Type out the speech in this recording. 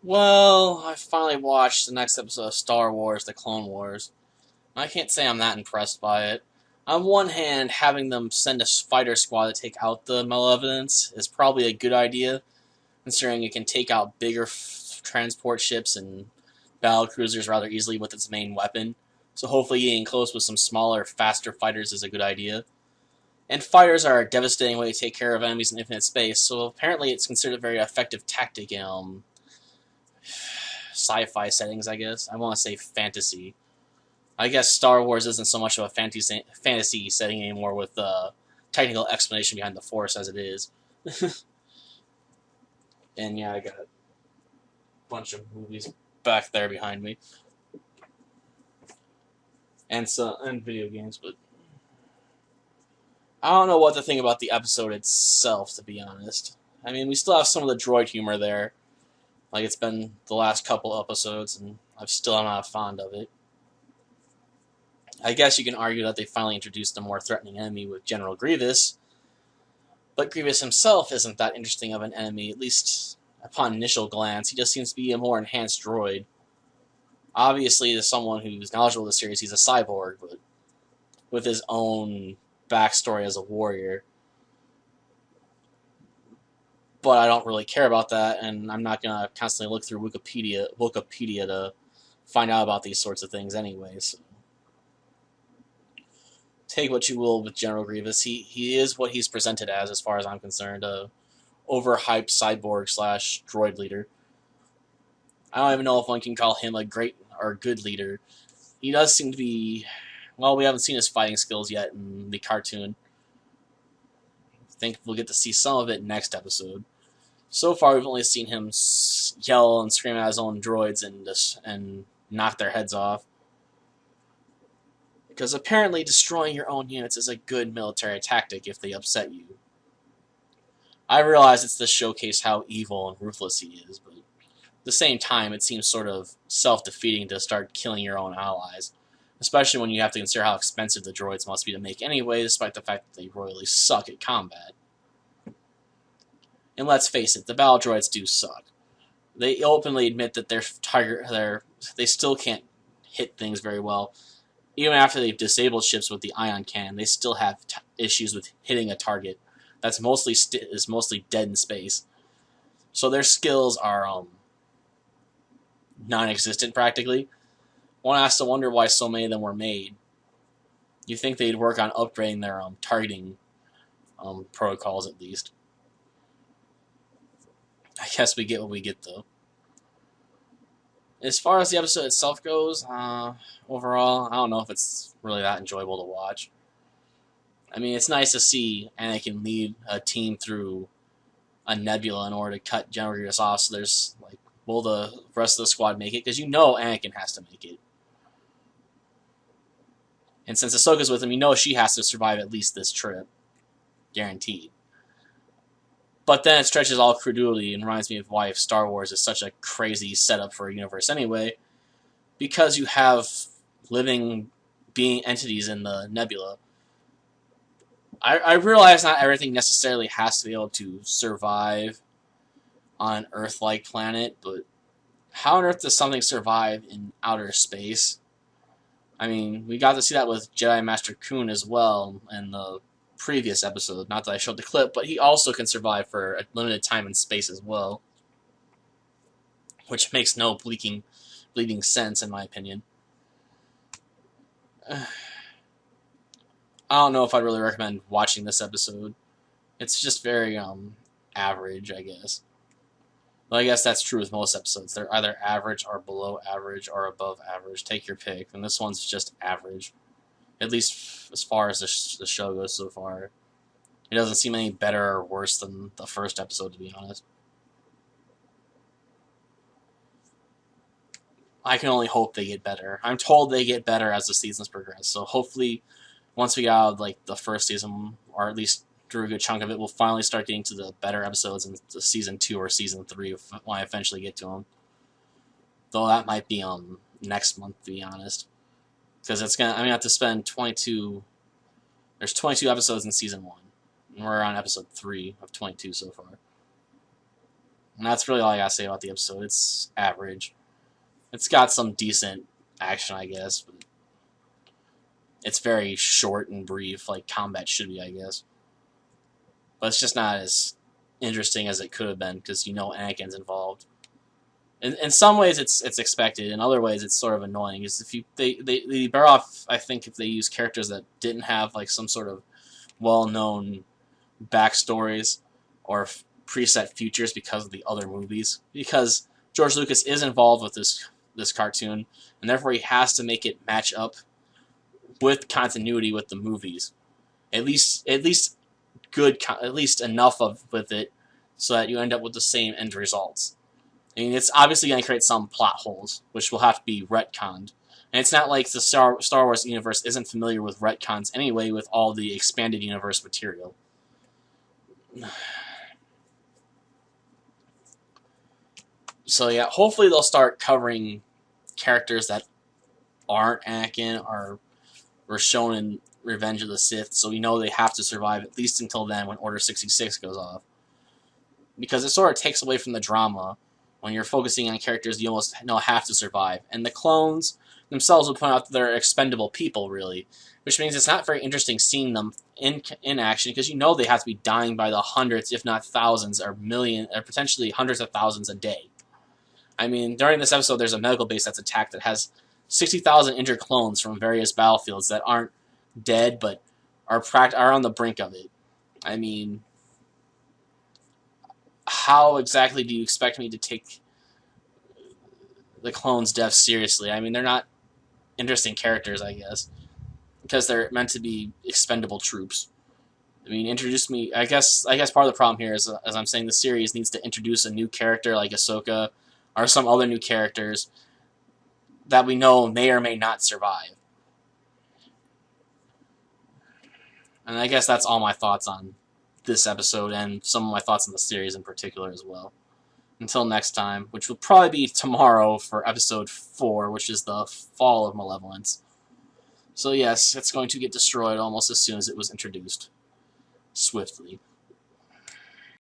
Well, I finally watched the next episode of Star Wars: The Clone Wars. I can't say I'm that impressed by it. On one hand, having them send a fighter squad to take out the Malevolence is probably a good idea, considering it can take out bigger transport ships and battle cruisers rather easily with its main weapon. So hopefully getting close with some smaller, faster fighters is a good idea. And fighters are a devastating way to take care of enemies in infinite space, so apparently it's considered a very effective tactic in sci-fi settings, I guess. I want to say fantasy. I guess Star Wars isn't so much of a fantasy setting anymore with the technical explanation behind the Force as it is. And yeah, I got a bunch of movies back there behind me, and video games, but I don't know what to think about the episode itself, to be honest. I mean, we still have some of the droid humor there, like it's been the last couple episodes, and I'm not fond of it. I guess you can argue that they finally introduced a more threatening enemy with General Grievous, but Grievous himself isn't that interesting of an enemy, at least upon initial glance. He just seems to be a more enhanced droid. Obviously, as someone who's knowledgeable of the series, he's a cyborg, but with his own backstory as a warrior. But I don't really care about that, and I'm not gonna constantly look through Wikipedia to find out about these sorts of things anyway. So take what you will with General Grievous. He is what he's presented as far as I'm concerned, a overhyped cyborg slash droid leader. I don't even know if one can call him a great or good leader. He does seem to be. Well, we haven't seen his fighting skills yet in the cartoon. I think we'll get to see some of it next episode. So far, we've only seen him yell and scream at his own droids and knock their heads off. Because apparently destroying your own units is a good military tactic if they upset you. I realize it's to showcase how evil and ruthless he is, but at the same time, it seems sort of self-defeating to start killing your own allies, especially when you have to consider how expensive the droids must be to make anyway, despite the fact that they royally suck at combat. And let's face it, the battle droids do suck. They openly admit that they still can't hit things very well. Even after they've disabled ships with the ion cannon, they still have issues with hitting a target that's mostly dead in space. So their skills are non-existent practically. One has to wonder why so many of them were made. You think they'd work on upgrading their targeting protocols at least. I guess we get what we get though. As far as the episode itself goes, overall, I don't know if it's really that enjoyable to watch. I mean, it's nice to see Anakin lead a team through a nebula in order to cut General Grievous off. So there's like, will the rest of the squad make it? Because you know Anakin has to make it. And since Ahsoka's with him, you know she has to survive at least this trip. Guaranteed. But then it stretches all credulity and reminds me of why Star Wars is such a crazy setup for a universe anyway. Because you have living being entities in the nebula. I realize not everything necessarily has to be able to survive on an Earth-like planet, but how on Earth does something survive in outer space? I mean, we got to see that with Jedi Master Kun as well in the previous episode. Not that I showed the clip, but he also can survive for a limited time in space as well. Which makes no bleeding sense, in my opinion. I don't know if I'd really recommend watching this episode. It's just very average, I guess. Well, I guess that's true with most episodes. They're either average or below average or above average. Take your pick. And this one's just average. At least as far as the show goes so far. It doesn't seem any better or worse than the first episode, to be honest. I can only hope they get better. I'm told they get better as the seasons progress. So hopefully, once we get out of like the first season, or at least through a good chunk of it, we'll finally start getting to the better episodes in the season 2 or season 3 when I eventually get to them. Though that might be next month, to be honest, because I'm gonna have to spend 22. There's 22 episodes in season 1, and we're on episode 3 of 22 so far. And that's really all I gotta say about the episode. It's average. It's got some decent action, I guess, but it's very short and brief, like combat should be, I guess. But it's just not as interesting as it could have been because you know Anakin's involved. In some ways, it's expected. In other ways, it's sort of annoying. Is if you they bear off, I think, if they use characters that didn't have like some sort of well-known backstories or preset futures because of the other movies. Because George Lucas is involved with this cartoon, and therefore he has to make it match up with continuity with the movies. At least at least enough of with it, so that you end up with the same end results. I mean, it's obviously going to create some plot holes, which will have to be retconned. And it's not like the Star Wars universe isn't familiar with retcons anyway with all the expanded universe material. So yeah, hopefully they'll start covering characters that aren't Anakin or were shown in Revenge of the Sith, so we know they have to survive at least until then when Order 66 goes off. Because it sort of takes away from the drama when you're focusing on characters you almost have to survive. And the clones themselves will point out that they're expendable people, really. Which means it's not very interesting seeing them in action, because you know they have to be dying by the hundreds, if not thousands, or millions, or potentially hundreds of thousands a day. I mean, during this episode, there's a medical base that's attacked that has 60,000 injured clones from various battlefields that aren't dead, but are on the brink of it. I mean, how exactly do you expect me to take the clones' death seriously? I mean, they're not interesting characters, I guess, because they're meant to be expendable troops. I mean, introduce me. I guess part of the problem here is, as I'm saying, the series needs to introduce a new character like Ahsoka or some other new characters that we know may or may not survive. And I guess that's all my thoughts on this episode and some of my thoughts on the series in particular as well. Until next time, which will probably be tomorrow for episode 4, which is the Fall of Malevolence. So yes, it's going to get destroyed almost as soon as it was introduced. Swiftly.